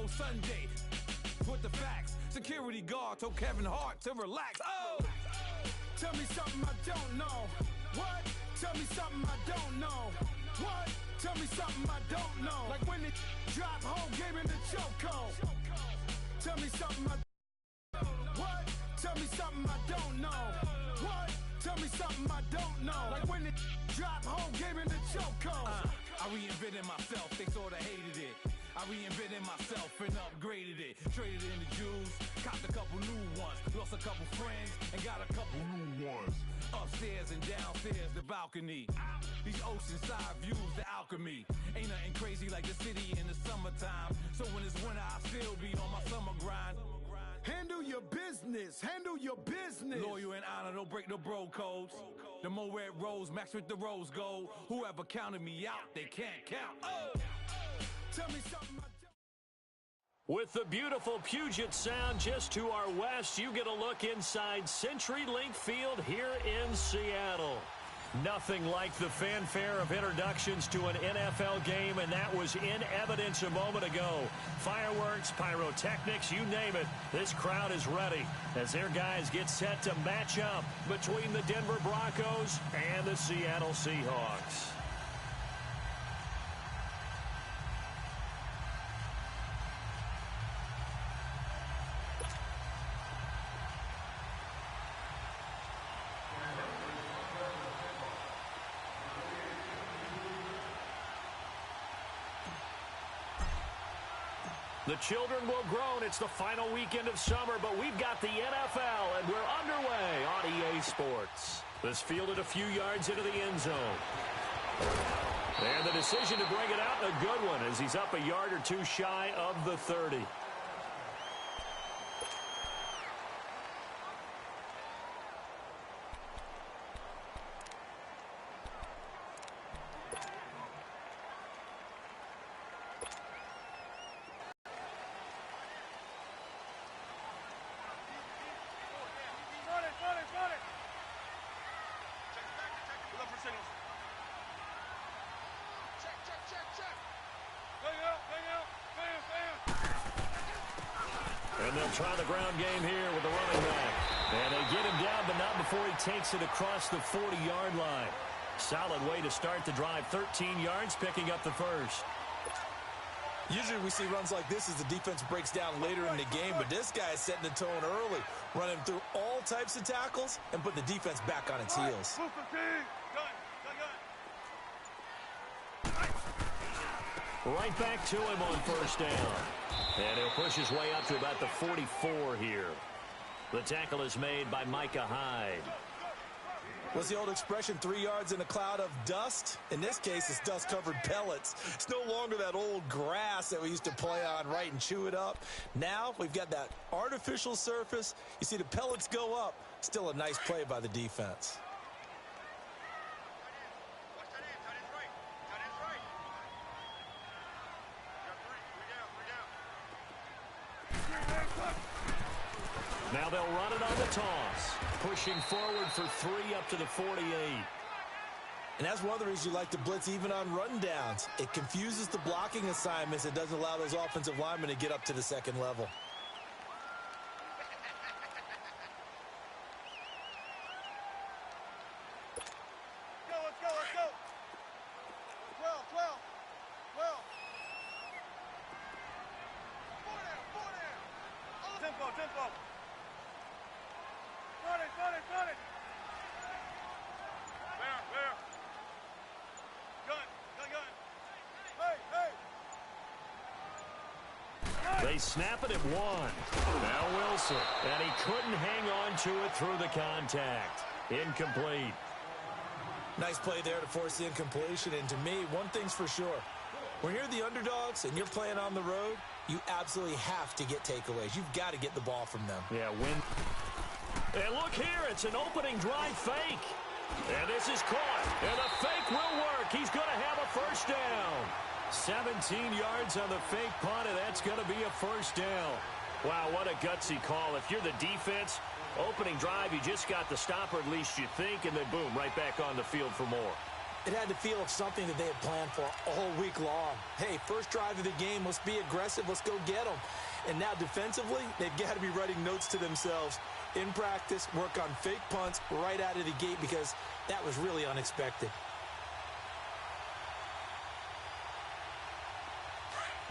Euro Sunday. With the facts, security guard told Kevin Hart to relax. Oh, tell me something I don't know. What? Tell me something I don't know. What? Tell me something I don't know. Like when it drop home, game in the chokehold. Tell me something I don't know. What? Tell me something I don't know. What? Tell me something I don't know. Like when it drop home, game in the chokehold. I reinvented myself, they sorta hated it. I reinvented myself and upgraded it. Traded in the Jews, copped a couple new ones. Lost a couple friends and got a couple new ones. Upstairs and downstairs, the balcony. These oceanside views, the alchemy. Ain't nothing crazy like the city in the summertime. So when it's winter, I still be on my summer grind. Handle your business, handle your business. Loyal and honor, don't break the bro codes. The more red rose, max with the rose gold. Whoever counted me out, they can't count. Oh! Tell me something I don't. With the beautiful Puget Sound just to our west, you get a look inside CenturyLink Field here in Seattle. Nothing like the fanfare of introductions to an NFL game, and that was in evidence a moment ago. Fireworks, pyrotechnics, you name it. This crowd is ready as their guys get set to match up between the Denver Broncos and the Seattle Seahawks. The children will groan. It's the final weekend of summer, but we've got the NFL, and we're underway on EA Sports. This fielded a few yards into the end zone. And the decision to bring it out, a good one, as he's up a yard or two shy of the 30. And they'll try the ground game here with the running back. And they get him down, but not before he takes it across the 40-yard line. Solid way to start the drive. 13 yards, picking up the first. Usually we see runs like this as the defense breaks down later in the game, but this guy is setting the tone early, running through all types of tackles and put the defense back on its heels. Right back to him on first down. And he'll push his way up to about the 44 here. The tackle is made by Micah Hyde. What's the old expression, 3 yards in a cloud of dust? In this case, it's dust-covered pellets. It's no longer that old grass that we used to play on, right, and chew it up. Now we've got that artificial surface. You see the pellets go up. Still a nice play by the defense. Now they'll run it on the toss. Pushing forward for 3 up to the 48. And that's one of the reasons you like to blitz even on rundowns. It confuses the blocking assignments. It doesn't allow those offensive linemen to get up to the second level. Let's go. 12. 4 down. Tempo. Got it. Where? Gun. Hey. They snap it at 1. Now Wilson. And he couldn't hang on to it through the contact. Incomplete. Nice play there to force the incompletion. And to me, one thing's for sure. When you're the underdogs and you're playing on the road, you absolutely have to get takeaways. You've got to get the ball from them. Yeah, win. And look here, it's an opening drive fake. And this is caught. And the fake will work. He's going to have a first down. 17 yards on the fake punt, and that's going to be a first down. Wow, what a gutsy call. If you're the defense, opening drive, you just got the stop, or at least you think, and then boom, right back on the field for more. It had the feel of something that they had planned for all week long. Hey, first drive of the game, let's be aggressive, let's go get them. And now defensively, they've got to be writing notes to themselves. In practice, work on fake punts right out of the gate because that was really unexpected.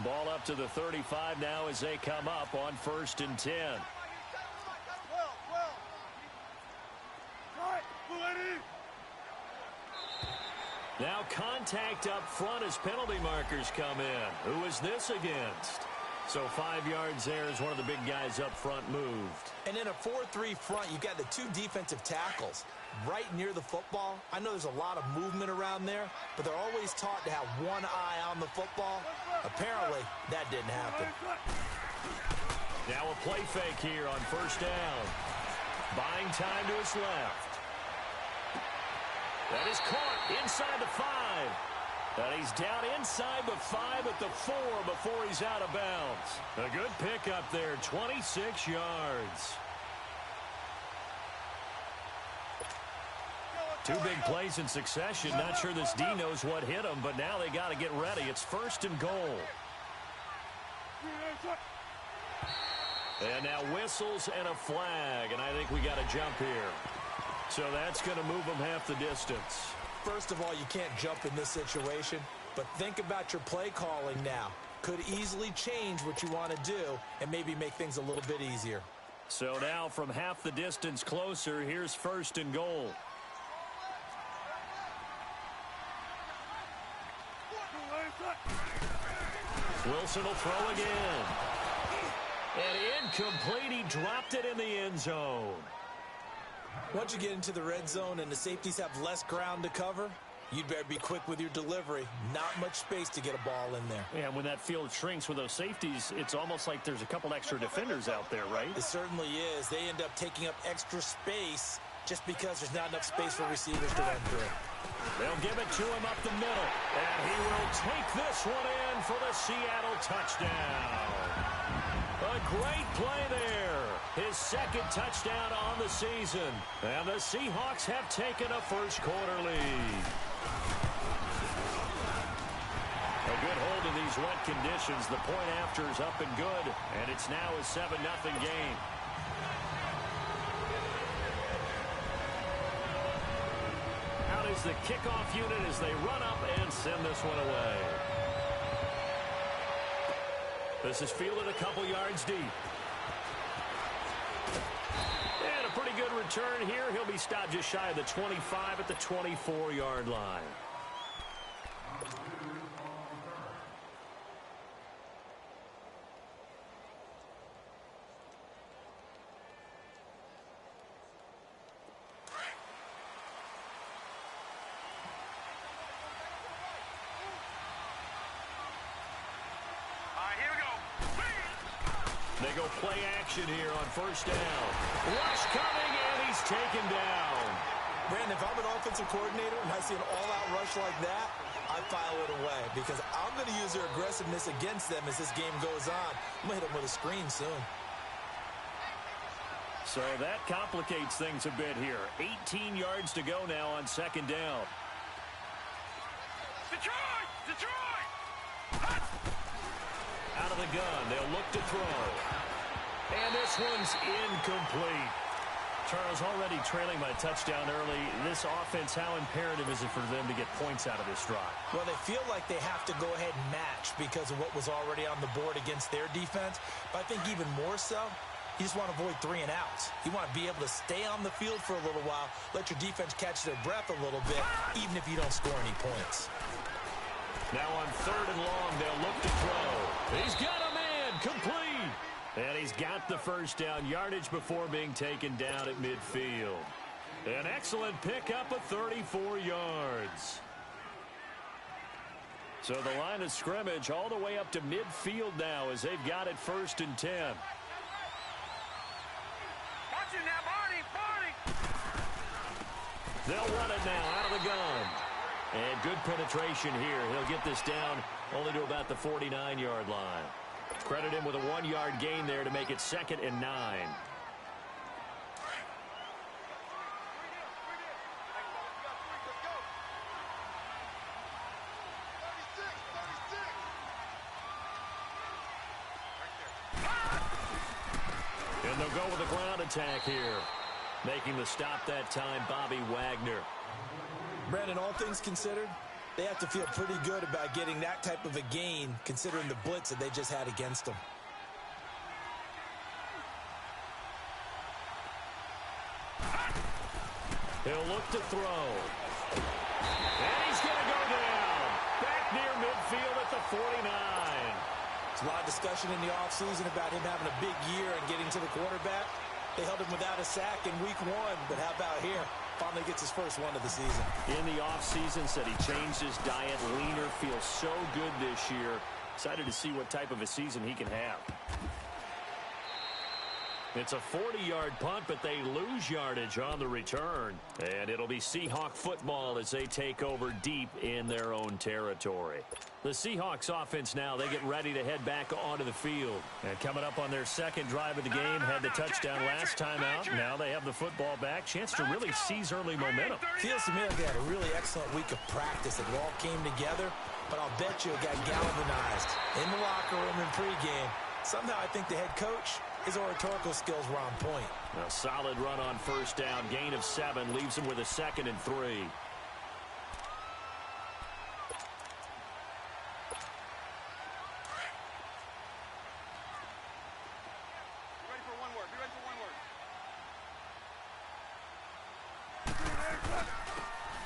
Ball up to the 35 now as they come up on 1st and 10. Now contact up front as penalty markers come in. Who is this against? So 5 yards there as one of the big guys up front moved. And in a 4-3 front, you've got the 2 defensive tackles right near the football. I know there's a lot of movement around there, but they're always taught to have one eye on the football. Apparently, that didn't happen. Now a play fake here on 1st down. Buying time to his left. That is caught inside the 5. And he's down inside the 5 at the 4 before he's out of bounds. A good pickup there, 26 yards. 2 big plays in succession. Not sure this D knows what hit him, but now they got to get ready. It's 1st and goal. And now whistles and a flag, and I think we got a jump here. So that's going to move them half the distance. First of all, you can't jump in this situation, but think about your play calling now. Could easily change what you want to do and maybe make things a little bit easier. So now from half the distance closer, here's 1st and goal. Wilson will throw again. And incomplete. He dropped it in the end zone. Once you get into the red zone and the safeties have less ground to cover, you'd better be quick with your delivery. Not much space to get a ball in there. Yeah, when that field shrinks with those safeties, it's almost like there's a couple extra defenders out there, right? It certainly is. They end up taking up extra space just because there's not enough space for receivers to run through. They'll give it to him up the middle. And he will take this one in for the Seattle touchdown. A great play there. His 2nd touchdown on the season. And the Seahawks have taken a first-quarter lead. A good hold in these wet conditions. The point after is up and good. And it's now a 7-0 game. Out is the kickoff unit as they run up and send this one away. This is fielded a couple yards deep. And a pretty good return here. He'll be stopped just shy of the 25 at the 24-yard line. They go play action here on 1st down. Rush coming, and he's taken down. Brandon, if I'm an offensive coordinator and I see an all-out rush like that, I file it away because I'm going to use their aggressiveness against them as this game goes on. I'm going to hit them with a screen soon. So that complicates things a bit here. 18 yards to go now on 2nd down. Detroit! Detroit! Out of the gun, they'll look to throw. And this one's incomplete. Charles, already trailing by a touchdown early. This offense, how imperative is it for them to get points out of this drive? Well, they feel like they have to go ahead and match because of what was already on the board against their defense. But I think even more so, you just want to avoid 3 and outs. You want to be able to stay on the field for a little while, let your defense catch their breath a little bit, even if you don't score any points. Now on 3rd and long, they'll look to throw. He's got a man, complete. And he's got the first down, yardage before being taken down at midfield. An excellent pickup of 34 yards. So the line of scrimmage all the way up to midfield now as they've got it 1st and 10. Watch it now, Barney! Barney! They'll run it now out of the gun. And good penetration here. He'll get this down only to about the 49-yard line. Credit him with a 1-yard gain there to make it 2nd and 9. And they'll go with a ground attack here. Making the stop that time, Bobby Wagner. Brandon, all things considered, they have to feel pretty good about getting that type of a gain, considering the blitz that they just had against them. He'll look to throw. And he's going to go down. Back near midfield at the 49. There's a lot of discussion in the offseason about him having a big year and getting to the quarterback. They held him without a sack in week 1, but how about here? Finally gets his first one of the season. In the offseason, said he changed his diet, leaner, feels so good this year. Excited to see what type of a season he can have. It's a 40-yard punt, but they lose yardage on the return. And it'll be Seahawk football as they take over deep in their own territory. The Seahawks offense now, they get ready to head back onto the field. And coming up on their second drive of the game, had the touchdown last time out. Now they have the football back. Chance to really seize early momentum. Feels to me like they had a really excellent week of practice. It all came together, but I'll bet you it got galvanized in the locker room in pregame. Somehow I think the head coach, his oratorical skills were on point. A solid run on first down. Gain of 7 leaves him with a 2nd and 3.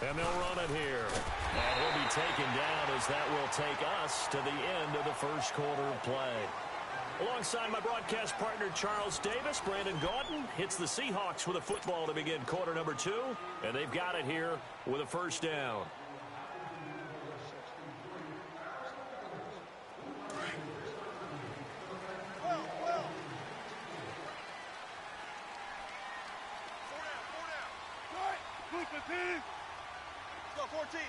And they'll run it here. And he'll be taken down as that will take us to the end of the first quarter of play. Alongside my broadcast partner, Charles Davis, Brandon Gaudin hits the Seahawks with a football to begin quarter number 2. And they've got it here with a first down. Let's go, 14.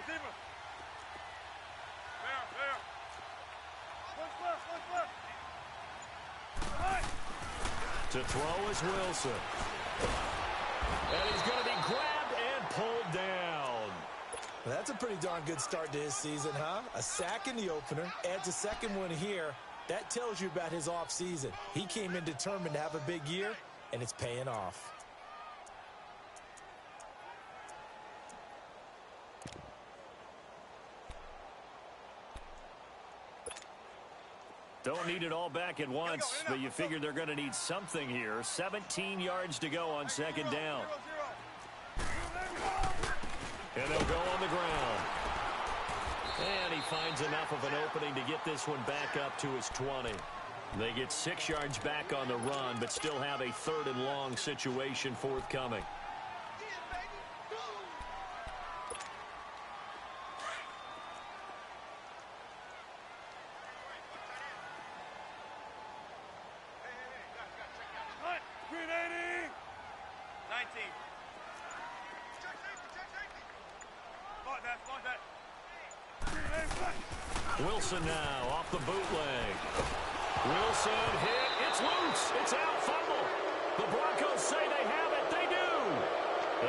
Deeper. There. Left. To throw is Wilson. And he's going to be grabbed and pulled down. Well, that's a pretty darn good start to his season, huh? A sack in the opener, adds a second one here. That tells you about his offseason. He came in determined to have a big year, and it's paying off. Don't need it all back at once, but you figure they're going to need something here. 17 yards to go on second down. And they'll go on the ground. And he finds enough of an opening to get this one back up to his 20. They get 6 yards back on the run, but still have a 3rd and long situation forthcoming. Wilson now off the bootleg. Wilson hit. It's loose. It's out. Fumble. The Broncos say they have it. They do.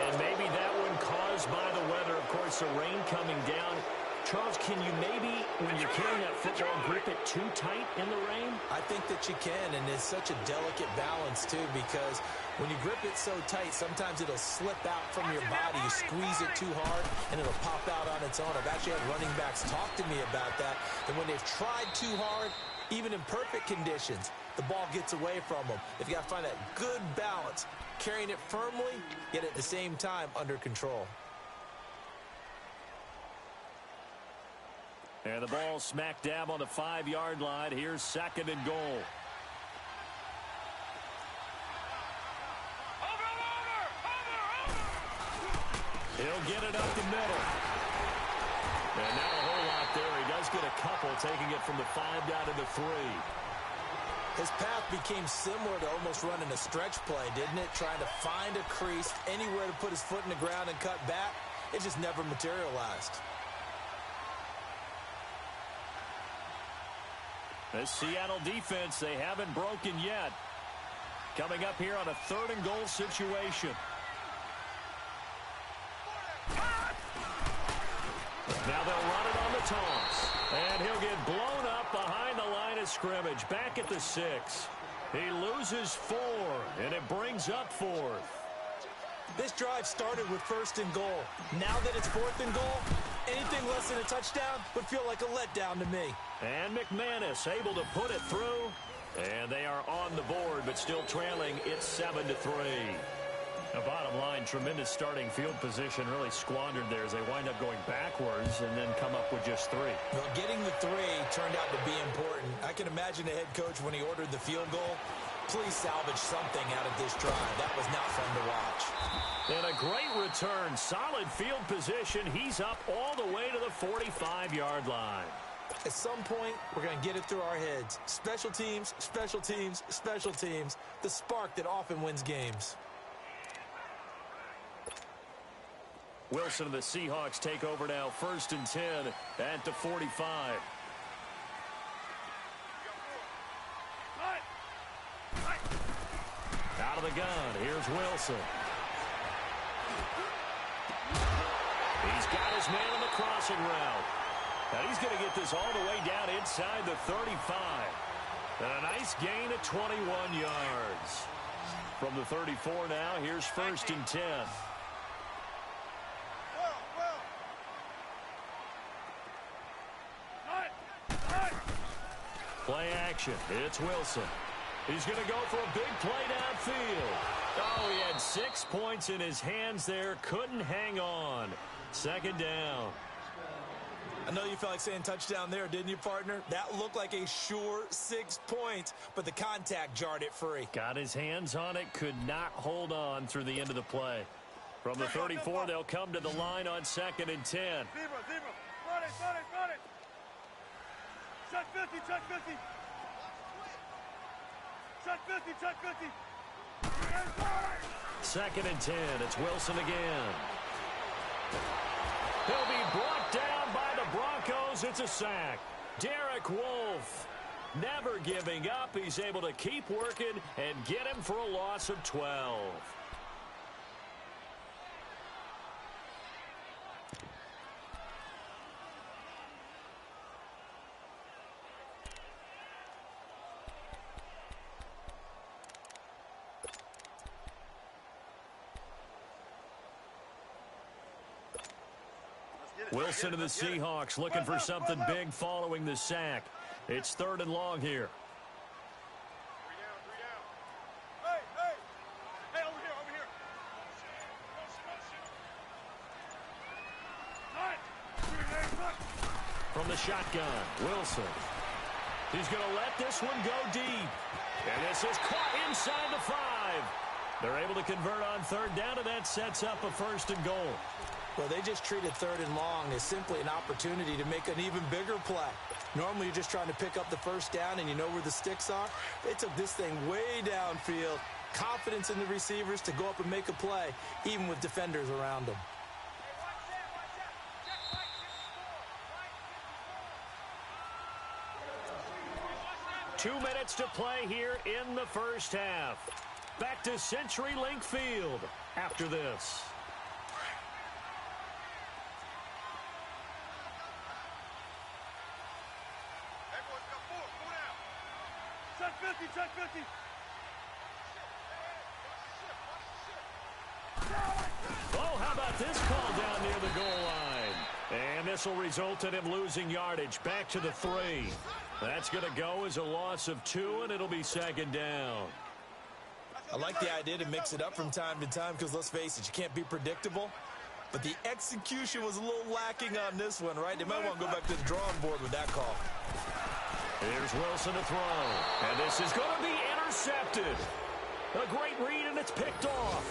And maybe that one caused by the weather. Of course, the rain coming down. Charles, can you maybe, when you're carrying that football, grip it too tight in the rain? I think that you can, and it's such a delicate balance, too, because when you grip it so tight, sometimes it'll slip out from your body. You squeeze it too hard, and it'll pop out on its own. I've actually had running backs talk to me about that, and when they've tried too hard, even in perfect conditions, the ball gets away from them. They've got to find that good balance, carrying it firmly, yet at the same time under control. And the ball smack dab on the 5-yard line. Here's 2nd and goal. He'll get it up the middle. And not a whole lot there. He does get a couple, taking it from the 5 down to the 3. His path became similar to almost running a stretch play, didn't it? Trying to find a crease, anywhere to put his foot in the ground and cut back. It just never materialized. The Seattle defense, they haven't broken yet. Coming up here on a 3rd and goal situation. Now they'll run it on the toss. And he'll get blown up behind the line of scrimmage. Back at the 6. He loses 4, and it brings up 4th. This drive started with 1st and goal. Now that it's 4th and goal, anything less than a touchdown would feel like a letdown to me. And McManus able to put it through. And they are on the board, but still trailing. It's 7-3. The bottom line, tremendous starting field position, really squandered there as they wind up going backwards and then come up with just 3. Well, getting the 3 turned out to be important. I can imagine the head coach when he ordered the field goal. Please salvage something out of this drive. That was not fun to watch. And a great return. Solid field position. He's up all the way to the 45-yard line. At some point, we're going to get it through our heads. Special teams, special teams, special teams. The spark that often wins games. Wilson and the Seahawks take over now. 1st and 10 at the 45. Out of the gun. Here's Wilson. He's got his man on the crossing route. And he's going to get this all the way down inside the 35. And a nice gain of 21 yards. From the 34 now, here's 1st and 10. Play action. It's Wilson. He's going to go for a big play downfield. Oh, he had 6 points in his hands there. Couldn't hang on. 2nd down. I know you felt like saying touchdown there, didn't you, partner? That looked like a sure 6 points, but the contact jarred it free. Got his hands on it, could not hold on through the end of the play. From the 34, they'll come to the line on 2nd and 10. Zebra. Run it. Check 50. Check 50. 2nd and 10. It's Wilson again. He'll be brought down by the Broncos. It's a sack. Derek Wolfe never giving up. He's able to keep working and get him for a loss of 12. Wilson and the Seahawks looking for something big following the sack. It's 3rd and long here. 3 down. Hey, over here. From the shotgun, Wilson. He's going to let this one go deep. And this is caught inside the 5. They're able to convert on 3rd down, and that sets up a 1st and goal. Well, they just treated 3rd and long as simply an opportunity to make an even bigger play. Normally, you're just trying to pick up the 1st down and you know where the sticks are. They took this thing way downfield. Confidence in the receivers to go up and make a play, even with defenders around them. 2 minutes to play here in the 1st half. Back to CenturyLink Field after this. Check 50. Oh, how about this call down near the goal line? And this will result in him losing yardage. Back to the 3. That's going to go as a loss of 2, and it'll be 2nd down. I like the idea to mix it up from time to time because, let's face it, you can't be predictable. But the execution was a little lacking on this one, right? They might want to go back to the drawing board with that call. Here's Wilson to throw. And this is going to be intercepted. A great read, and it's picked off.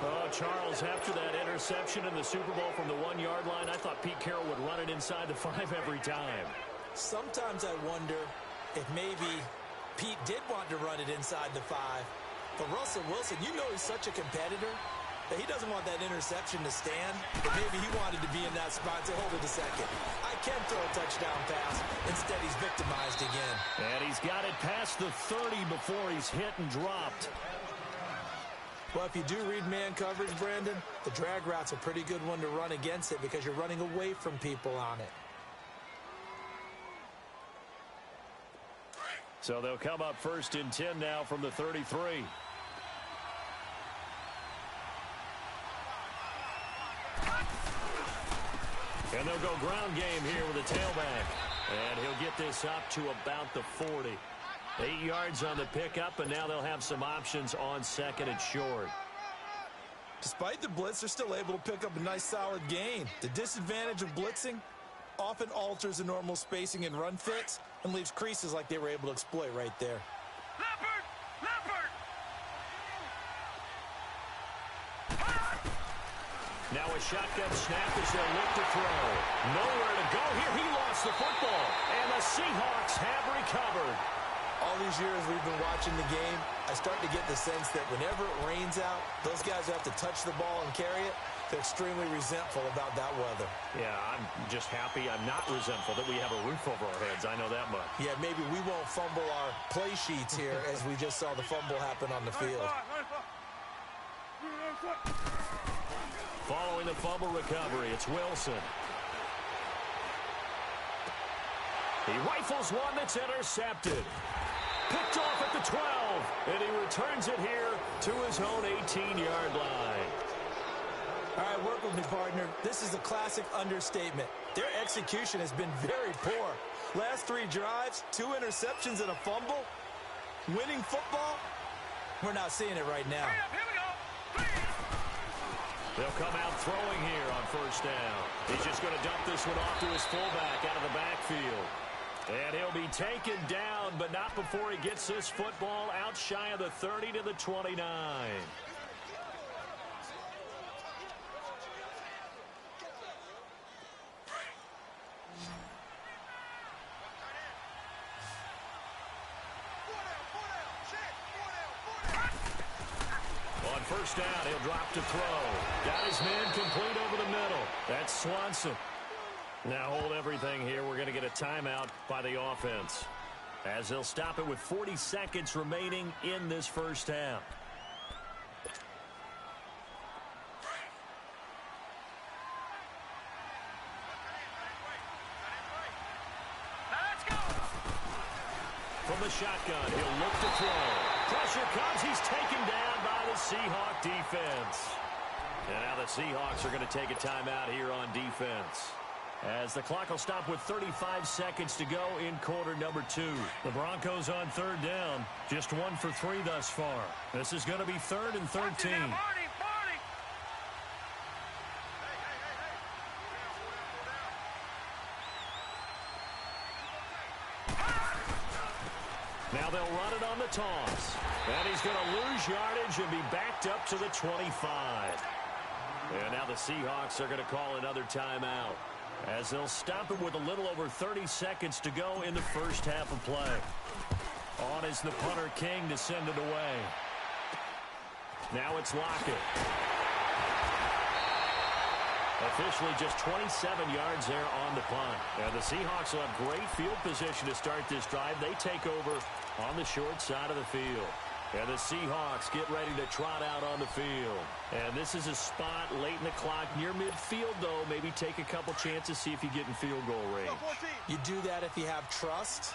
Oh, Charles, after that interception in the Super Bowl from the 1-yard line, I thought Pete Carroll would run it inside the 5 every time. Sometimes I wonder if maybe Pete did want to run it inside the 5. But Russell Wilson, you know he's such a competitor that he doesn't want that interception to stand. But maybe he wanted to be in that spot to hold it a second. I can throw a touchdown pass. Instead, he's victimized again. And he's got it past the 30 before he's hit and dropped. Well, if you do read man coverage, Brandon, the drag route's a pretty good one to run against it because you're running away from people on it. So they'll come up 1st and 10 now from the 33. And they'll go ground game here with a tailback. And he'll get this up to about the 40. 8 yards on the pickup, and now they'll have some options on 2nd and short. Despite the blitz, they're still able to pick up a nice solid gain. The disadvantage of blitzing often alters the normal spacing and run fits and leaves creases like they were able to exploit right there. Now a shotgun snap as they look to throw. Nowhere to go here. He lost the football. And the Seahawks have recovered. All these years we've been watching the game, I start to get the sense that whenever it rains out, those guys have to touch the ball and carry it. They're extremely resentful about that weather. Yeah, I'm just happy I'm not resentful that we have a roof over our heads. I know that much. Yeah, maybe we won't fumble our play sheets here as we just saw the fumble happen on the field. Following the fumble recovery, it's Wilson. He rifles one that's intercepted. Picked off at the 12, and he returns it here to his own 18-yard line. All right, work with me, partner. This is a classic understatement. Their execution has been very poor. Last 3 drives, 2 interceptions and a fumble. Winning football? We're not seeing it right now. They'll come out throwing here on 1st down. He's just going to dump this one off to his fullback out of the backfield. And he'll be taken down, but not before he gets this football out shy of the 30 to the 29. On 1st down, he'll drop to throw. Got his man complete over the middle. That's Swanson. Now hold everything here. We're going to get a timeout by the offense, as they'll stop it with 40 seconds remaining in this 1st half. From the shotgun, he'll look to throw. Pressure comes. He's taken down by the Seahawk defense. And now the Seahawks are going to take a timeout here on defense, as the clock will stop with 35 seconds to go in quarter number 2. The Broncos on 3rd down. Just 1 for 3 thus far. This is going to be 3rd and 13. Now they'll run it on the toss. And he's going to lose yardage and be backed up to the 25. And now the Seahawks are going to call another timeout, as they'll stop it with a little over 30 seconds to go in the 1st half of play. On is the punter King to send it away. Now it's Lockett. Officially just 27 yards there on the punt. And the Seahawks will have great field position to start this drive. They take over on the short side of the field. And the Seahawks get ready to trot out on the field. And this is a spot late in the clock near midfield, though. Maybe take a couple chances, see if you get in field goal range. You do that if you have trust.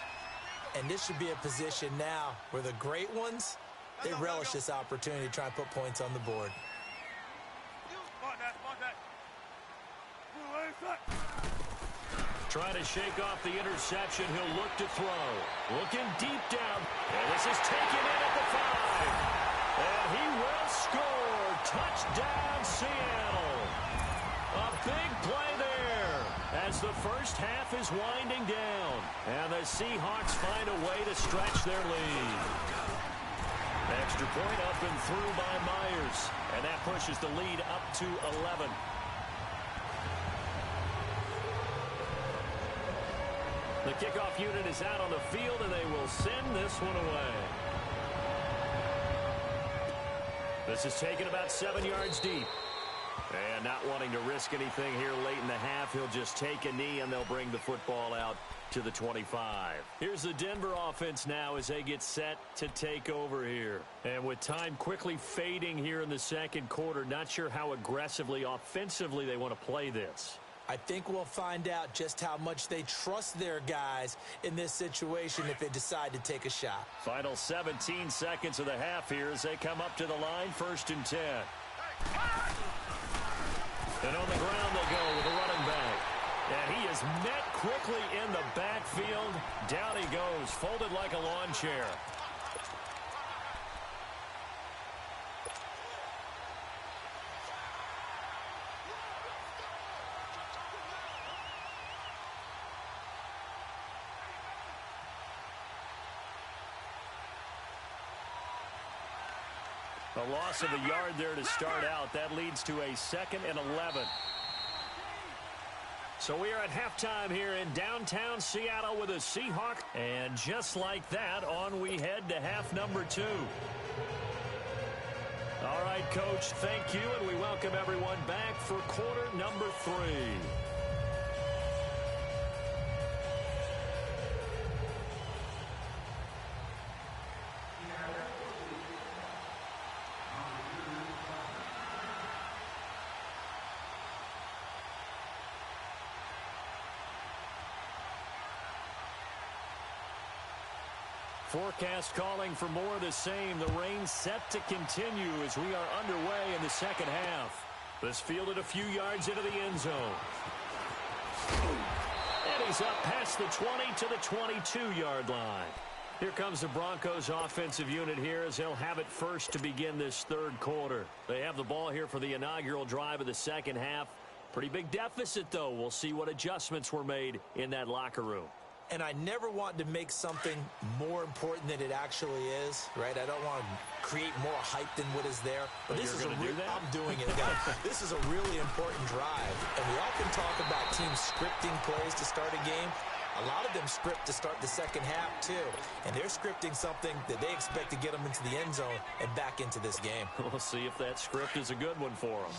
And this should be a position now where the great ones, they relish this opportunity to try and put points on the board. Trying to shake off the interception. He'll look to throw. Looking deep down. And this is taken in at the 5. And he will score. Touchdown, Seattle. A big play there as the 1st half is winding down. And the Seahawks find a way to stretch their lead. Extra point up and through by Myers. And that pushes the lead up to 11. The kickoff unit is out on the field, and they will send this one away. This is taken about 7 yards deep. And not wanting to risk anything here late in the half, he'll just take a knee, and they'll bring the football out to the 25. Here's the Denver offense now as they get set to take over here. And with time quickly fading here in the 2nd quarter, not sure how aggressively, offensively they want to play this. I think we'll find out just how much they trust their guys in this situation if they decide to take a shot. Final 17 seconds of the half here as they come up to the line, 1st and 10. And on the ground they'll go with a running back. And he is met quickly in the backfield. Down he goes, folded like a lawn chair. A loss of a yard there to start out. That leads to a 2nd and 11. So we are at halftime here in downtown Seattle with a Seahawk. And just like that, on we head to half number 2. All right, Coach, thank you, and we welcome everyone back for quarter number 3. Forecast calling for more of the same. The rain set to continue as we are underway in the second half. This fielded a few yards into the end zone. And he's up past the 20 to the 22-yard line. Here comes the Broncos offensive unit here as they'll have it first to begin this third quarter. They have the ball here for the inaugural drive of the second half. Pretty big deficit, though. We'll see what adjustments were made in that locker room. And I never want to make something more important than it actually is, right? I don't want to create more hype than what is there. But this is I'm doing it, guys. This is a really important drive. And we often talk about teams scripting plays to start a game. A lot of them script to start the second half, too. And they're scripting something that they expect to get them into the end zone and back into this game. We'll see if that script is a good one for them.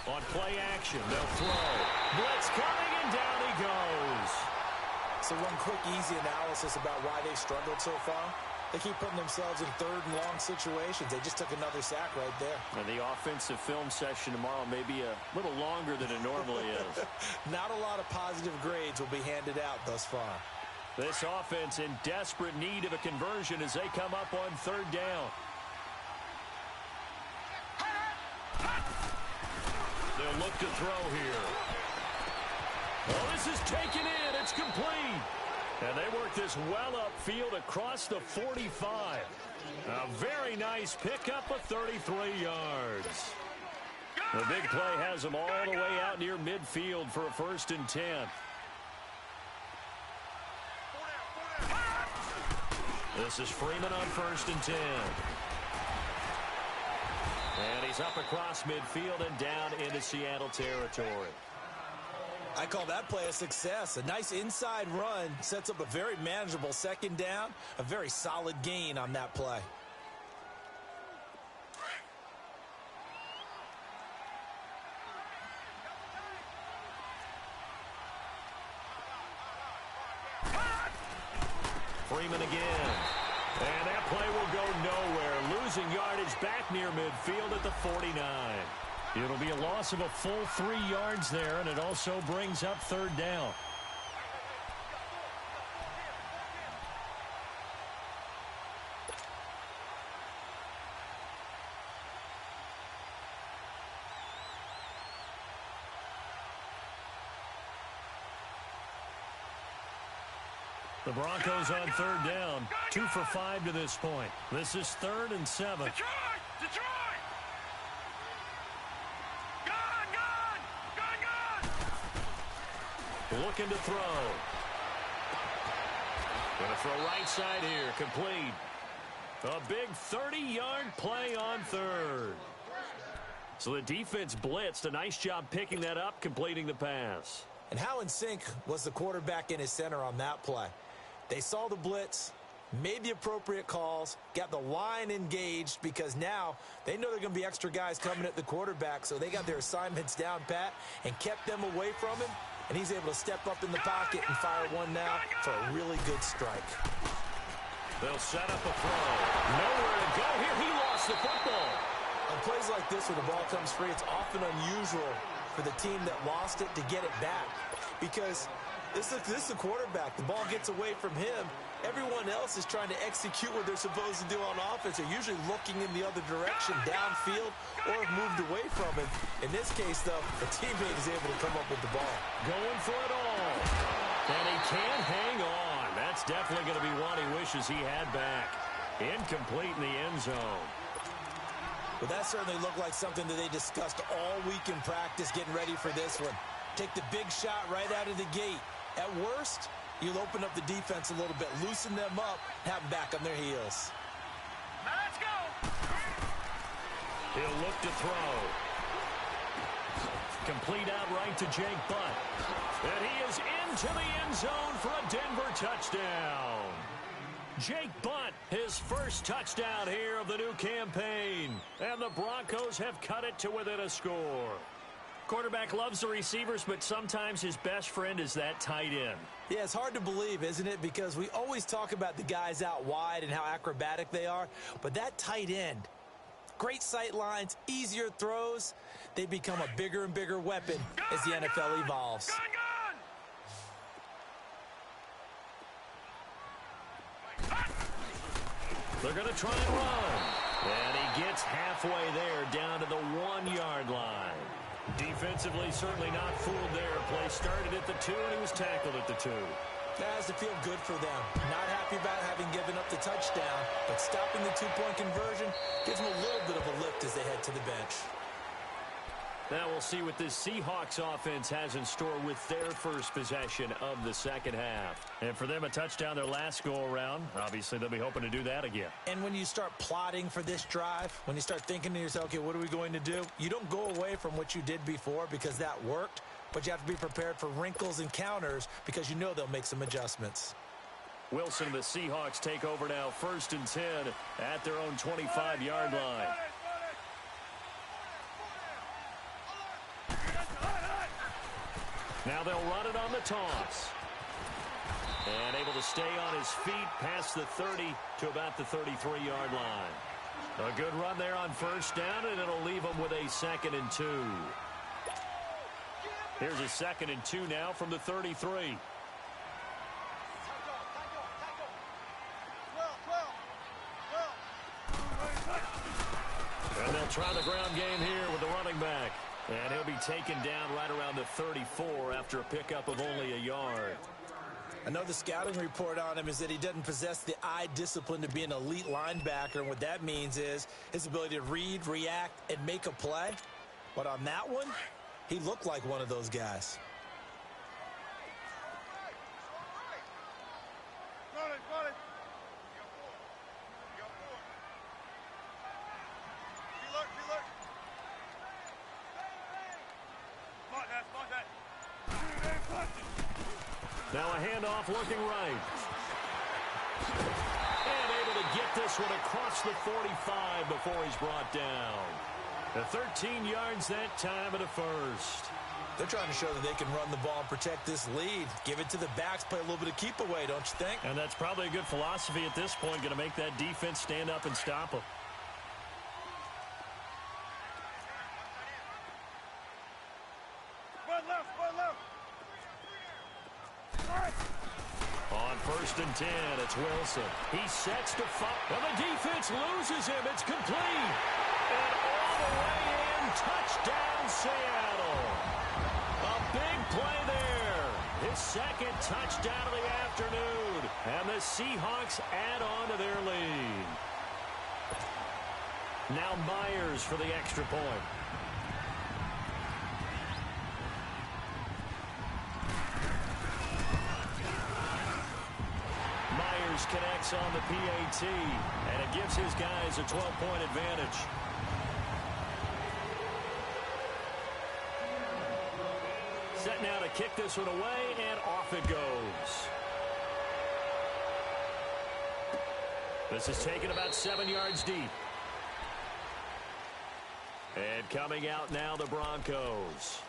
On play action, they'll throw. Blitz coming, and down he goes. So one quick, easy analysis about why they've struggled so far. They keep putting themselves in third and long situations. They just took another sack right there. And the offensive film session tomorrow may be a little longer than it normally is. Not a lot of positive grades will be handed out thus far. This offense in desperate need of a conversion as they come up on third down. They'll look to throw here. Oh, this is taken in. It's complete. And they work this well upfield across the 45. A very nice pickup of 33 yards. The big play has them all the way out near midfield for a 1st and 10. This is Freeman on 1st and 10. And he's up across midfield and down into Seattle territory. I call that play a success. A nice inside run sets up a very manageable second down. A very solid gain on that play. Freeman again. And that play will go nowhere. Losing yardage back near midfield at the 49. It'll be a loss of a full 3 yards there, and it also brings up third down. The Broncos on third down, 2 for 5 to this point. This is 3rd and 7. Detroit! Looking to throw. Going to throw right side here, complete. A big 30-yard play on third. So the defense blitzed. A nice job picking that up, completing the pass. And how in sync was the quarterback and his center on that play? They saw the blitz, made the appropriate calls, got the line engaged because now they know there are going to be extra guys coming at the quarterback, so they got their assignments down pat and kept them away from him, and he's able to step up in the pocket and fire one now for a really good strike. They'll set up a throw. Nowhere to go here. He lost the football. On plays like this where the ball comes free, it's often unusual for the team that lost it to get it back. Because this is the quarterback. The ball gets away from him. Everyone else is trying to execute what they're supposed to do on offense. They're usually looking in the other direction, downfield, or have moved away from it. In this case, though, the teammate is able to come up with the ball. Going for it all. And he can't hang on. That's definitely going to be one he wishes he had back. Incomplete in the end zone. Well, that certainly looked like something that they discussed all week in practice getting ready for this one. Take the big shot right out of the gate. At worst, you'll open up the defense a little bit, loosen them up, have them back on their heels. Let's go. He'll look to throw. Complete out right to Jake Butt. And he is into the end zone for a Denver touchdown. Jake Butt, his first touchdown here of the new campaign. And the Broncos have cut it to within a score. Quarterback loves the receivers, but sometimes his best friend is that tight end. Yeah, it's hard to believe, isn't it? Because we always talk about the guys out wide and how acrobatic they are. But that tight end, great sight lines, easier throws, they become a bigger and bigger weapon as the NFL evolves. They're going to try and run. And he gets halfway there down to the 1-yard line. Defensively, certainly not fooled there. Play started at the 2, and he was tackled at the 2. That has to feel good for them. Not happy about having given up the touchdown, but stopping the 2-point conversion gives them a little bit of a lift as they head to the bench. Now we'll see what this Seahawks offense has in store with their first possession of the second half. And for them, a touchdown their last go-around. Obviously, they'll be hoping to do that again. And when you start plotting for this drive, when you start thinking to yourself, okay, what are we going to do? You don't go away from what you did before because that worked, but you have to be prepared for wrinkles and counters because you know they'll make some adjustments. Wilson and the Seahawks take over now, 1st and 10 at their own 25-yard line. Now they'll run it on the toss. And able to stay on his feet past the 30 to about the 33-yard line. A good run there on 1st down, and it'll leave them with a 2nd and 2. Here's a 2nd and 2 now from the 33. And they'll try the ground game here with the running back. And he'll be taken down right around the 34 after a pickup of only a yard. I know the scouting report on him is that he doesn't possess the eye discipline to be an elite linebacker. And what that means is his ability to read, react, and make a play. But on that one, he looked like one of those guys. Now a handoff looking right. And able to get this one across the 45 before he's brought down. The 13 yards that time at a 1st. They're trying to show that they can run the ball and protect this lead. Give it to the backs, play a little bit of keep away, don't you think? And that's probably a good philosophy at this point, going to make that defense stand up and stop them. On 1st and 10, it's Wilson. He sets to fire. Well, the defense loses him. It's complete. And all the way in, touchdown Seattle. A big play there. His 2nd touchdown of the afternoon. And the Seahawks add on to their lead. Now Myers for the extra point. Connects on the PAT, and it gives his guys a 12-point advantage. Set now to kick this one away, and off it goes. This is taken about 7 yards deep. And coming out now, the Broncos.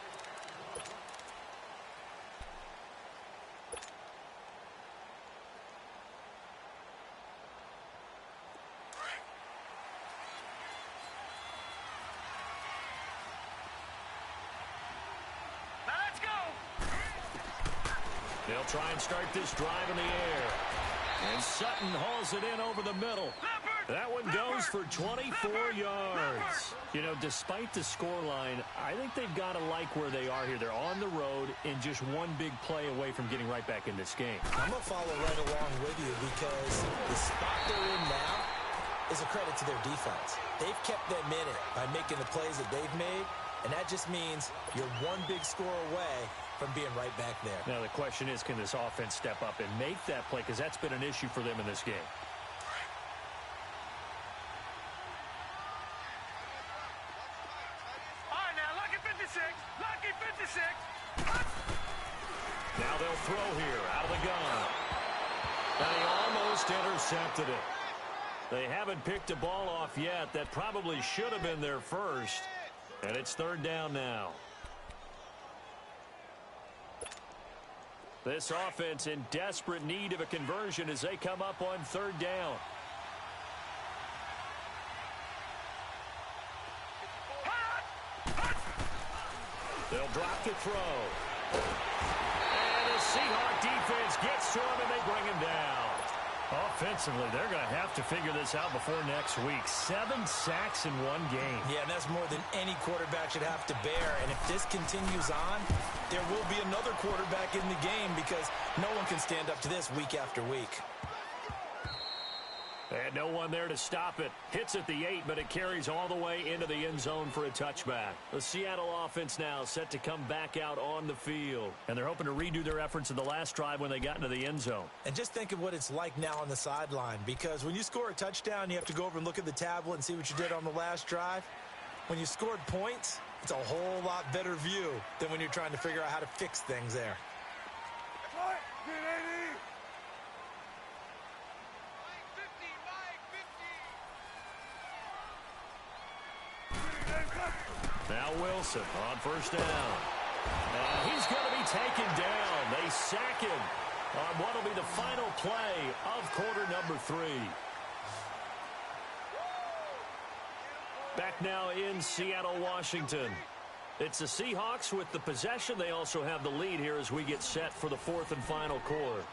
They'll try and start this drive in the air. And Sutton hauls it in over the middle. That one goes for 24 yards. You know, despite the scoreline, I think they've got to like where they are here. They're on the road and just one big play away from getting right back in this game. I'm going to follow right along with you because the spot they're in now is a credit to their defense. They've kept them in it by making the plays that they've made, and that just means you're one big score away from being right back there. Now, the question is, can this offense step up and make that play? Because that's been an issue for them in this game. Now they'll throw here out of the gun. And he almost intercepted it. They haven't picked a ball off yet. That probably should have been their first. And it's third down now. This offense in desperate need of a conversion as they come up on third down. They'll drop the throw. And the Seahawk defense gets to him, and they bring him down. Offensively, they're going to have to figure this out before next week. 7 sacks in one game. Yeah, and that's more than any quarterback should have to bear. And if this continues on, there will be another quarterback in the game because no one can stand up to this week after week. And no one there to stop it. Hits at the 8, but it carries all the way into the end zone for a touchback. The Seattle offense now set to come back out on the field. And they're hoping to redo their efforts in the last drive when they got into the end zone. And just think of what it's like now on the sideline, because when you score a touchdown, you have to go over and look at the tablet and see what you did on the last drive. When you scored points, it's a whole lot better view than when you're trying to figure out how to fix things there. Now Wilson on first down. And he's going to be taken down. They sack him on what will be the final play of quarter number 3. Back now in Seattle, Washington. It's the Seahawks with the possession. They also have the lead here as we get set for the 4th and final quarter.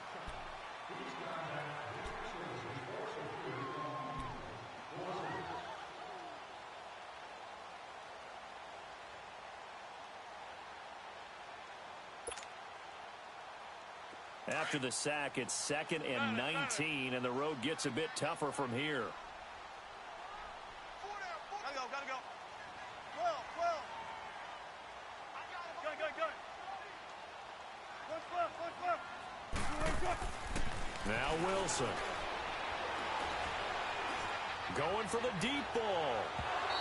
After the sack, it's 2nd and 19, and the road gets a bit tougher from here. Gotta go. Well. Go. Now Wilson. Going for the deep ball.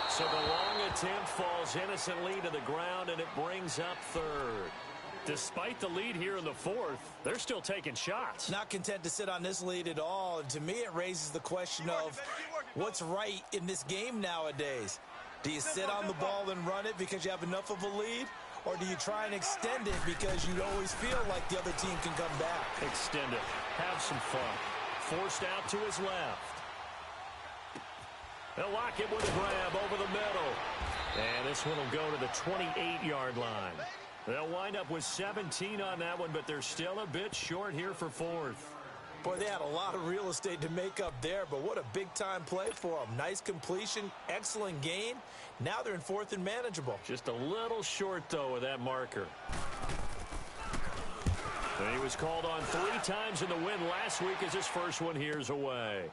So the long attempt falls innocently to the ground, and it brings up third. Despite the lead here in the 4th, they're still taking shots. Not content to sit on this lead at all. And to me, it raises the question of what's right in this game nowadays. Do you sit on the ball and run it because you have enough of a lead? Or do you try and extend it because you always feel like the other team can come back? Extend it. Have some fun. Forced out to his left. They'll lock it with a grab over the middle. And this one will go to the 28-yard line. They'll wind up with 17 on that one, but they're still a bit short here for 4th. Boy, they had a lot of real estate to make up there, but what a big-time play for them. Nice completion, excellent gain. Now they're in 4th and manageable. Just a little short, though, of that marker. And he was called on 3 times in the win last week as his first one here's away.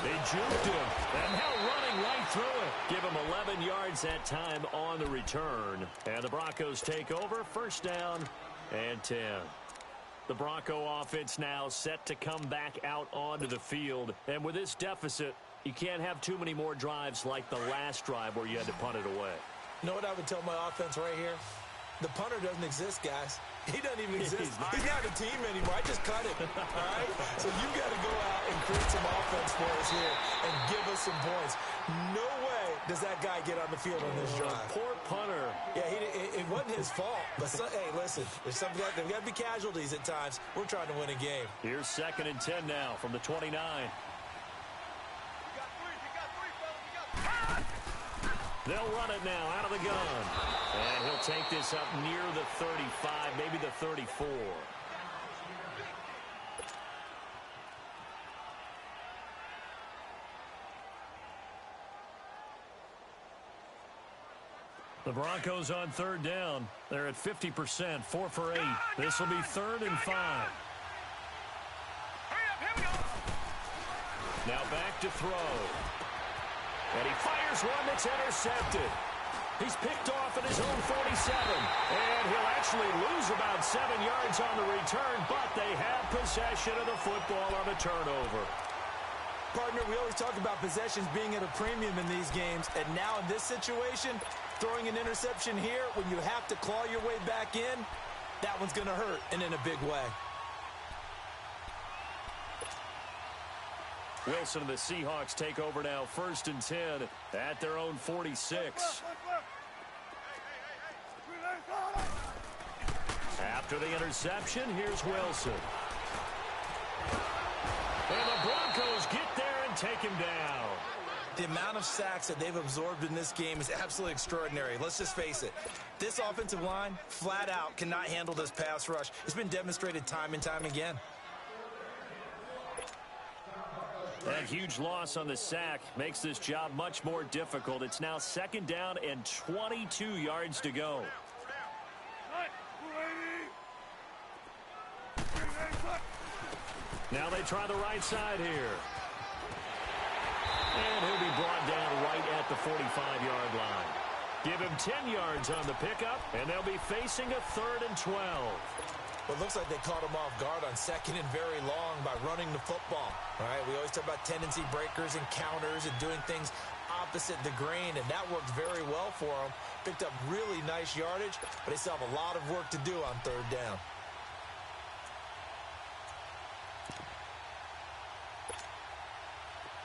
They juked him, and now running right through it. Give him 11 yards that time on the return. And the Broncos take over, first down and 10. The Bronco offense now set to come back out onto the field. And with this deficit, you can't have too many more drives like the last drive where you had to punt it away. You know what I would tell my offense right here? The punter doesn't exist, guys. He doesn't even exist. He's not a team anymore. I just cut him, all right? So you got to go out and create some offense for us here and give us some points. No way does that guy get on the field on this drive. Poor punter. Yeah, it wasn't his fault. But, hey, listen, there's got to be casualties at times. We're trying to win a game. Here's 2nd and 10 now from the 29. They'll run it now out of the gun. And he'll take this up near the 35, maybe the 34. The Broncos on third down. They're at 50%, 4 for 8. This will be 3rd and 5. Now back to throw. And he fires one that's intercepted. He's picked off at his own 47. And he'll actually lose about 7 yards on the return, but they have possession of the football on the turnover. Partner, we always talk about possessions being at a premium in these games, and now in this situation, throwing an interception here when you have to claw your way back in, that one's going to hurt, and in a big way. Wilson and the Seahawks take over now, 1st and 10 at their own 46. After the interception, here's Wilson. And the Broncos get there and take him down. The amount of sacks that they've absorbed in this game is absolutely extraordinary. Let's just face it. This offensive line, flat out, cannot handle this pass rush. It's been demonstrated time and time again. That huge loss on the sack makes this job much more difficult. It's now 2nd down and 22 yards to go. Now they try the right side here. And he'll be brought down right at the 45-yard line. Give him 10 yards on the pickup, and they'll be facing a 3rd and 12. Well, it looks like they caught him off guard on 2nd and very long by running the football. All right, we always talk about tendency breakers and counters and doing things opposite the grain, and that worked very well for them. Picked up really nice yardage, but they still have a lot of work to do on 3rd down.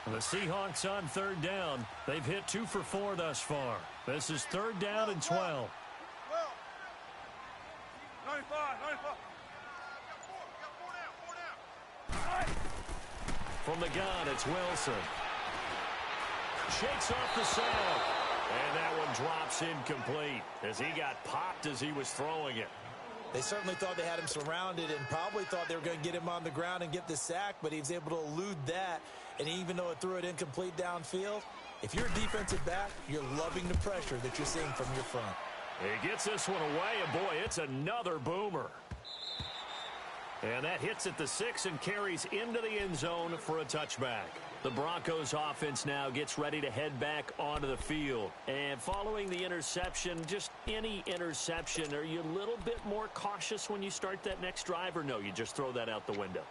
The Seahawks on 3rd down. They've hit 2 for 4 thus far. This is 3rd down and 12. 95. From the gun, it's Wilson. Shakes off the sack. And that one drops incomplete as he got popped as he was throwing it. They certainly thought they had him surrounded and probably thought they were going to get him on the ground and get the sack, but he was able to elude that. And even though it threw it incomplete downfield, if you're a defensive back, you're loving the pressure that you're seeing from your front. He gets this one away, and boy, it's another boomer. And that hits at the 6 and carries into the end zone for a touchback. The Broncos offense now gets ready to head back onto the field. And following the interception, just any interception, are you a little bit more cautious when you start that next drive, or no, you just throw that out the window?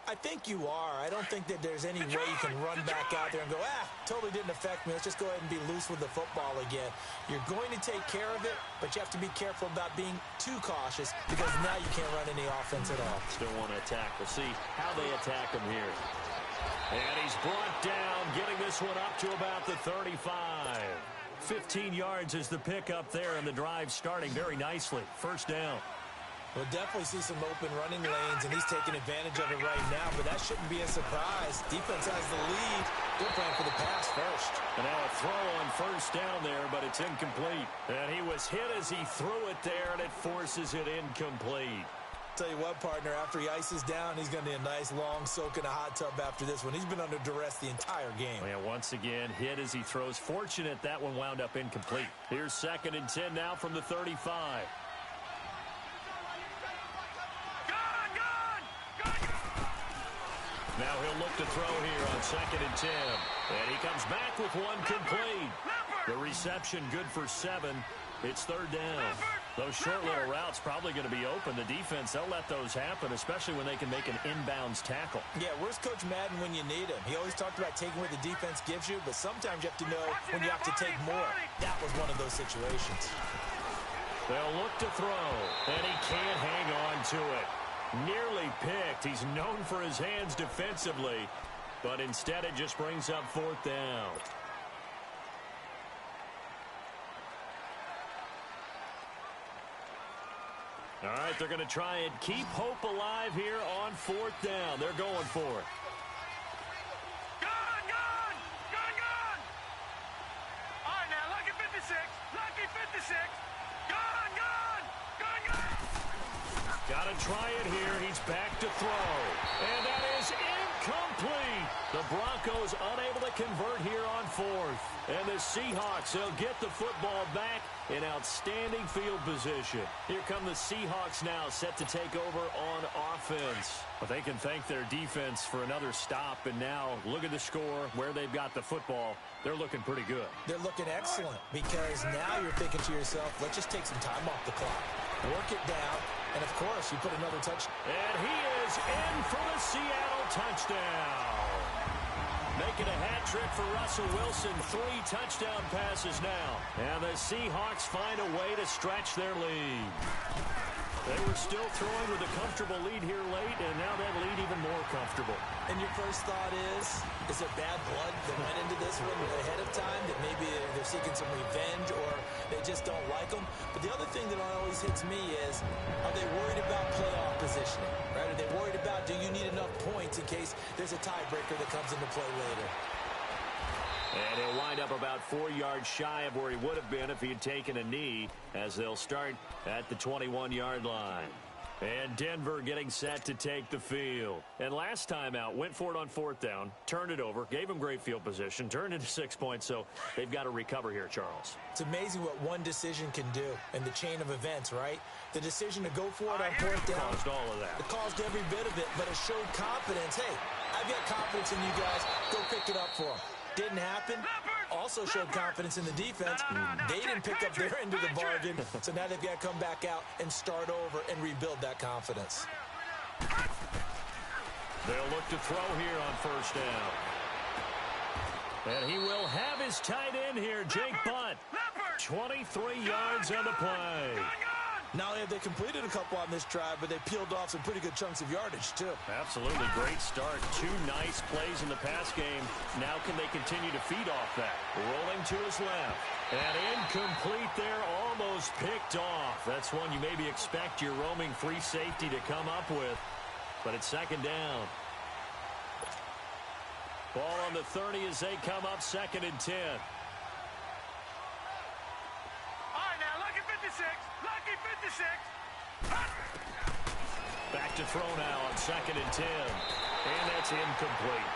I think you are. I don't think that there's any way you can run back out there and go, totally didn't affect me. Let's just go ahead and be loose with the football again. You're going to take care of it, but you have to be careful about being too cautious because now you can't run any offense at all. Still want to attack. We'll see how they attack him here. And he's brought down, getting this one up to about the 35. 15 yards is the pickup there, and the drive starting very nicely. 1st down. We'll definitely see some open running lanes, and he's taking advantage of it right now, but that shouldn't be a surprise. Defense has the lead. They're playing for the pass first. And now a throw on 1st down there, but it's incomplete. And he was hit as he threw it there, and it forces it incomplete. Tell you what, partner, after he ices down, he's going to need a nice long soak in a hot tub after this one. He's been under duress the entire game. And once again, hit as he throws. Fortunate that one wound up incomplete. Here's 2nd and 10 now from the 35. Now he'll look to throw here on 2nd and 10. And he comes back with one complete. The reception good for 7. It's 3rd down. Those short little routes probably going to be open. The defense, they'll let those happen, especially when they can make an inbounds tackle. Yeah, where's Coach Madden when you need him? He always talked about taking what the defense gives you, but sometimes you have to know when you have to take more. That was one of those situations. They'll look to throw, and he can't hang on to it. Nearly picked. He's known for his hands defensively, but instead it just brings up 4th down. All right, they're going to try and keep hope alive here on 4th down. They're going for it. Gun! All right, now, look at 56. to try it here. He's back to throw. And that is incomplete. The Broncos unable to convert here on fourth. And the Seahawks, they'll get the football back in outstanding field position. Here come the Seahawks now, set to take over on offense. But they can thank their defense for another stop. And now look at the score, where they've got the football. They're looking pretty good. They're looking excellent because now you're thinking to yourself, let's just take some time off the clock. Work it down, and of course, you put another touch. And he is in for the Seattle touchdown. Making a hat trick for Russell Wilson. 3 touchdown passes now. And the Seahawks find a way to stretch their lead. They were still throwing with a comfortable lead here late, and now that lead even more comfortable. And your first thought is there bad blood that went into this one ahead of time, that maybe they're seeking some revenge or they just don't like them? But the other thing that always hits me is, are they worried about playoff positioning? Right? Are they worried about, do you need enough points in case there's a tiebreaker that comes into play later? And he'll wind up about 4 yards shy of where he would have been if he had taken a knee, as they'll start at the 21-yard line. And Denver getting set to take the field. And last time out, went for it on 4th down, turned it over, gave him great field position, turned into 6 points, so they've got to recover here, Charles. It's amazing what one decision can do in the chain of events, right? The decision to go for it on 4th down. Caused all of that. It caused every bit of it, but it showed confidence. Hey, I've got confidence in you guys. Go pick it up for them. Didn't happen. Also showed confidence in the defense. They didn't pick up their end of the bargain, so now they've got to come back out and start over and rebuild that confidence. They'll look to throw here on 1st down. And he will have his tight end here, Jake Butt. 23 yards on the play. Not only have they completed a couple on this drive, but they peeled off some pretty good chunks of yardage, too. Absolutely. Great start. 2 nice plays in the pass game. Now can they continue to feed off that? Rolling to his left. And incomplete there, almost picked off. That's one you maybe expect your roaming free safety to come up with. But it's 2nd down. Ball on the 30 as they come up 2nd and 10. Back to throw now on 2nd and 10. And that's incomplete.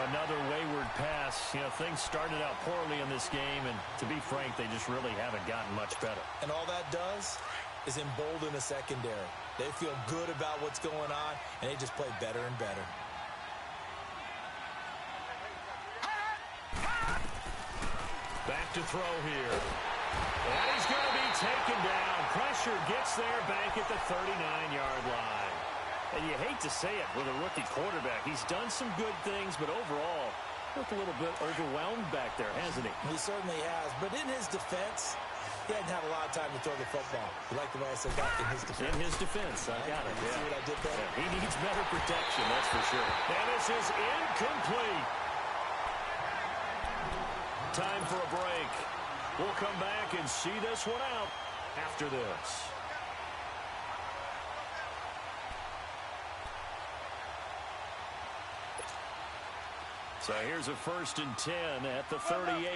Another wayward pass. You know, things started out poorly in this game, and to be frank, they just really haven't gotten much better. And all that does is embolden the secondary. They feel good about what's going on, and they just play better and better. Back to throw here. And he's going to be taken down. Pressure gets there back at the 39-yard line. And you hate to say it with a rookie quarterback. He's done some good things, but overall, looked a little bit overwhelmed back there, hasn't he? He certainly has. But in his defense, he hadn't had a lot of time to throw the football. You like the way I said that? In his defense. In his defense. I got it. See what I did there? Yeah, he needs better protection, that's for sure. And this is incomplete. Time for a break. We'll come back and see this one out after this. So here's a 1st and 10 at the 38.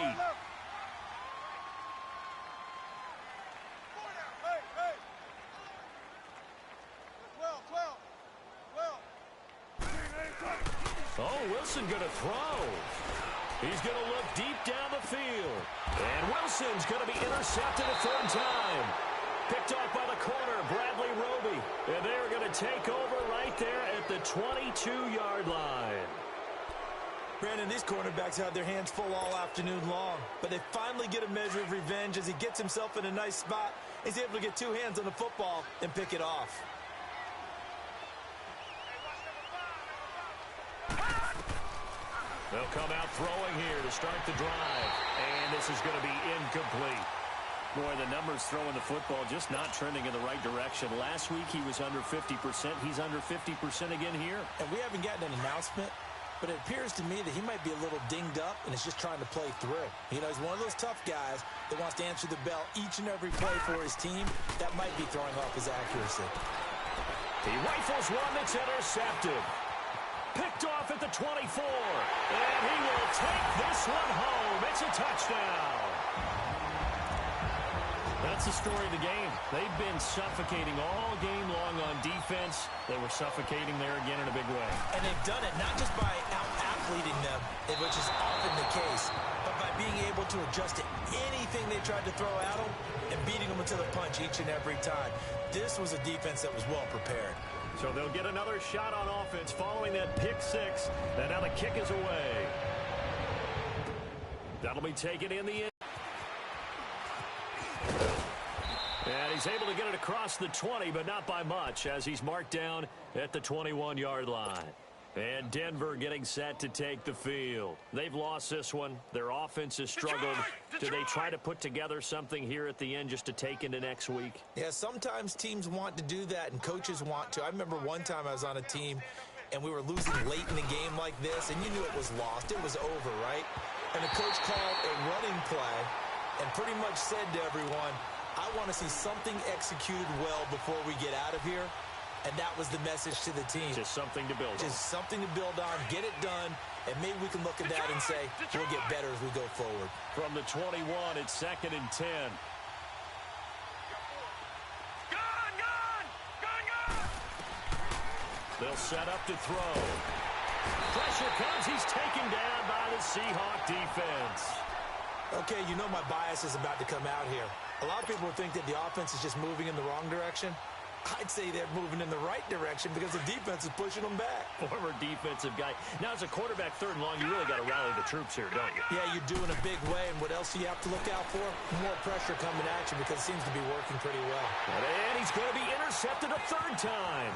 Oh, Wilson going to throw. He's going to look deep down the field. And Wilson's going to be intercepted a 3rd time. Picked off by the corner, Bradley Roby. And they're going to take over right there at the 22-yard line. Brandon, these cornerbacks had their hands full all afternoon long, but they finally get a measure of revenge as he gets himself in a nice spot. He's able to get 2 hands on the football and pick it off. They'll come out throwing here to start the drive. And this is going to be incomplete. Boy, the numbers throwing the football just not trending in the right direction. Last week he was under 50%. He's under 50% again here. And we haven't gotten an announcement, but it appears to me that he might be a little dinged up and is just trying to play through. You know, he's one of those tough guys that wants to answer the bell each and every play for his team. That might be throwing off his accuracy. He rifles one that's intercepted. Picked off at the 24. And he will take this one home. It's a touchdown. That's the story of the game. They've been suffocating all game long on defense. They were suffocating there again in a big way. And they've done it not just by out-athleting them, which is often the case, but by being able to adjust to anything they tried to throw at them and beating them to the punch each and every time. This was a defense that was well prepared. So they'll get another shot on offense following that pick six. And now the kick is away. That'll be taken in the end. And he's able to get it across the 20, but not by much, as he's marked down at the 21-yard line. And Denver getting set to take the field. They've lost this one. Their offense has struggled. Do they try to put together something here at the end just to take into next week? Yeah, sometimes teams want to do that, and coaches want to. I remember one time I was on a team, and we were losing late in the game like this, and you knew it was lost. It was over, right? And the coach called a running play and pretty much said to everyone, I want to see something executed well before we get out of here. And that was the message to the team. Just something to build on. Just something to build on, get it done, and maybe we can look at that and say, we'll get better as we go forward. From the 21, it's 2nd and 10. They'll set up to throw. Pressure comes. He's taken down by the Seahawk defense. Okay, you know my bias is about to come out here. A lot of people think that the offense is just moving in the wrong direction. I'd say they're moving in the right direction because the defense is pushing them back. Former defensive guy. Now, as a quarterback, 3rd and long, you really got to rally the troops here, don't you? Yeah, you do in a big way. And what else do you have to look out for? More pressure coming at you because it seems to be working pretty well. And he's going to be intercepted a 3rd time.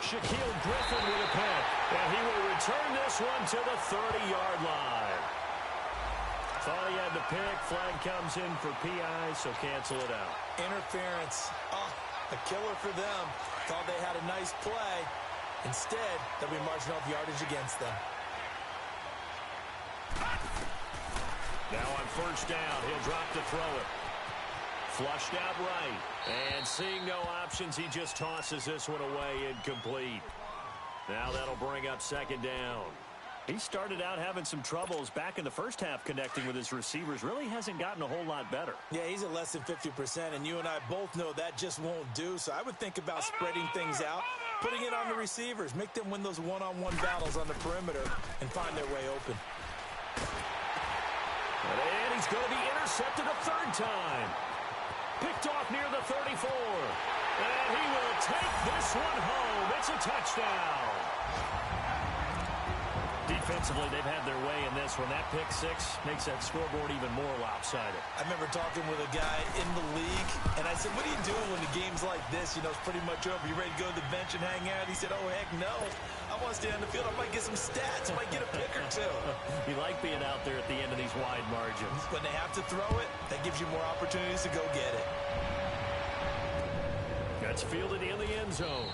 Shaquille Griffin with a pick. And he will return this one to the 30-yard line. Thought he had the pick. Flag comes in for PI, so cancel it out. Interference. Oh, a killer for them. Thought they had a nice play. Instead, they'll be marching off yardage against them. Now on 1st down, he'll drop to throw it. Flushed out right. And seeing no options, he just tosses this one away incomplete. Now that'll bring up 2nd down. He started out having some troubles back in the first half connecting with his receivers. Really hasn't gotten a whole lot better. Yeah, he's at less than 50%, and you and I both know that just won't do. So I would think about spreading things out, putting it on the receivers, make them win those one-on-one battles on the perimeter, and find their way open. And he's going to be intercepted a 3rd time. Picked off near the 34. And he will take this one home. It's a touchdown. Defensively, they've had their way in this one. That pick six makes that scoreboard even more lopsided. I remember talking with a guy in the league, and I said, what are you doing when the game's like this? You know, it's pretty much over. You ready to go to the bench and hang out? He said, oh, heck no. I want to stay on the field. I might get some stats. I might get a pick or two. You like being out there at the end of these wide margins. When they have to throw it, that gives you more opportunities to go get it. That's fielded in the end zone.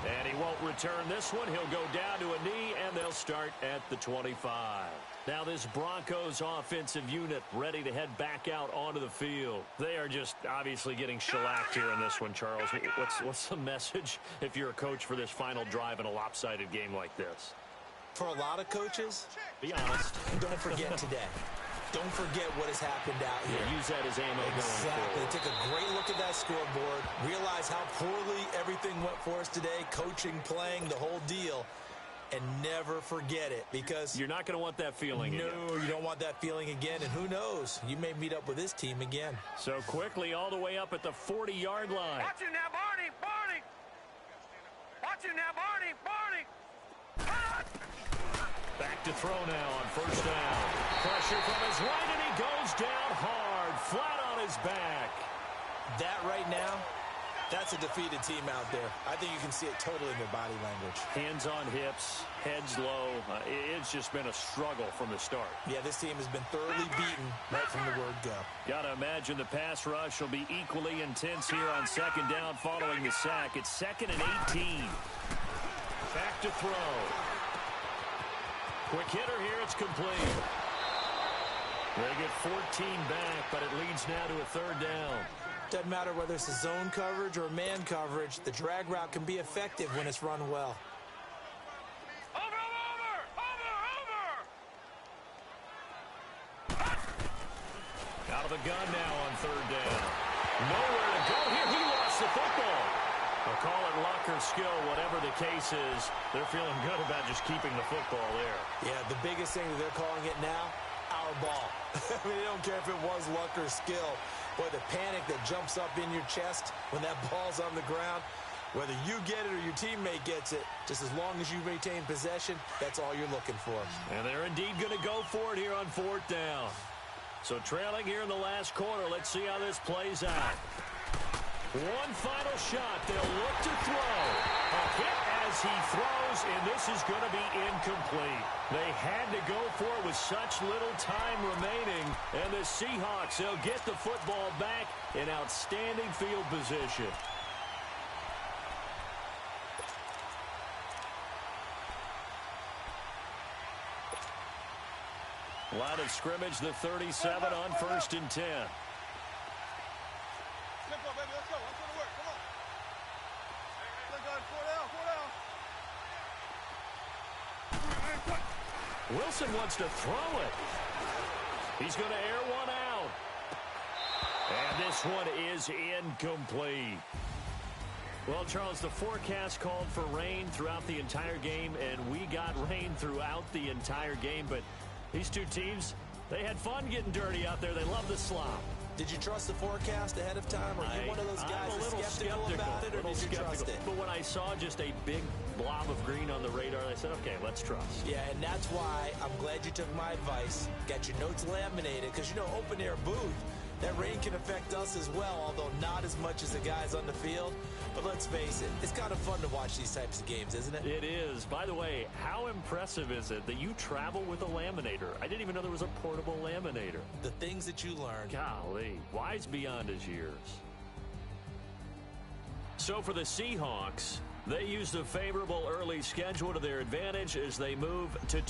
And he won't return this one. He'll go down to a knee, and they'll start at the 25. Now this Broncos offensive unit ready to head back out onto the field. They are just obviously getting shellacked here in this one, Charles. What's the message if you're a coach for this final drive in a lopsided game like this? For a lot of coaches, be honest. Don't forget today. Don't forget what has happened out here. Yeah, use that as ammo. Exactly. Take a great look at that scoreboard. Realize how poorly everything went for us today. Coaching, playing, the whole deal. And never forget it, because you're not going to want that feeling again. No, you don't want that feeling again. And who knows? You may meet up with this team again. So quickly all the way up at the 40-yard line. Watch you now, Barney! Barney! Watch you now, Barney! Barney! Back to throw now on 1st down. Pressure from his right, and he goes down hard, flat on his back. That right now, that's a defeated team out there. I think you can see it totally in their body language. Hands on hips, heads low. It's just been a struggle from the start. Yeah, this team has been thoroughly beaten right from the word go. Got to imagine the pass rush will be equally intense here on 2nd down following the sack. It's 2nd and 18. Back to throw. Quick hitter here, it's complete. They get 14 back, but it leads now to a 3rd down. Doesn't matter whether it's a zone coverage or man coverage, the drag route can be effective when it's run well. Out of the gun now on 3rd down. Nowhere to go here. He lost the football. They'll call it luck or skill, whatever the case is. They're feeling good about just keeping the football there. Yeah, the biggest thing that they're calling it now, our ball. I mean, they don't care if it was luck or skill. Boy, the panic that jumps up in your chest when that ball's on the ground, whether you get it or your teammate gets it, just as long as you retain possession, that's all you're looking for. And they're indeed going to go for it here on 4th down. So trailing here in the last quarter, let's see how this plays out. One final shot. They'll look to throw. A hit as he throws, and this is going to be incomplete. They had to go for it with such little time remaining. And the Seahawks, they'll get the football back in outstanding field position. Line of scrimmage, the 37 on 1st and 10. Tempo, baby, let's go. Let's go to work. Come on. Four down. Wilson wants to throw it. He's going to air one out. And this one is incomplete. Well, Charles, the forecast called for rain throughout the entire game, and we got rain throughout the entire game. But these two teams, they had fun getting dirty out there. They love the slop. Did you trust the forecast ahead of time? Or are you one of those guys that's skeptical about it, or did you trust it? But when I saw just a big blob of green on the radar, I said, okay, let's trust. Yeah, and that's why I'm glad you took my advice. Got your notes laminated, because, you know, open air booth, that rain can affect us as well, although not as much as the guys on the field. But let's face it, it's kind of fun to watch these types of games, isn't it? It is. By the way, how impressive is it that you travel with a laminator? I didn't even know there was a portable laminator. The things that you learn. Golly, wise beyond his years. So for the Seahawks, they used a favorable early schedule to their advantage as they move to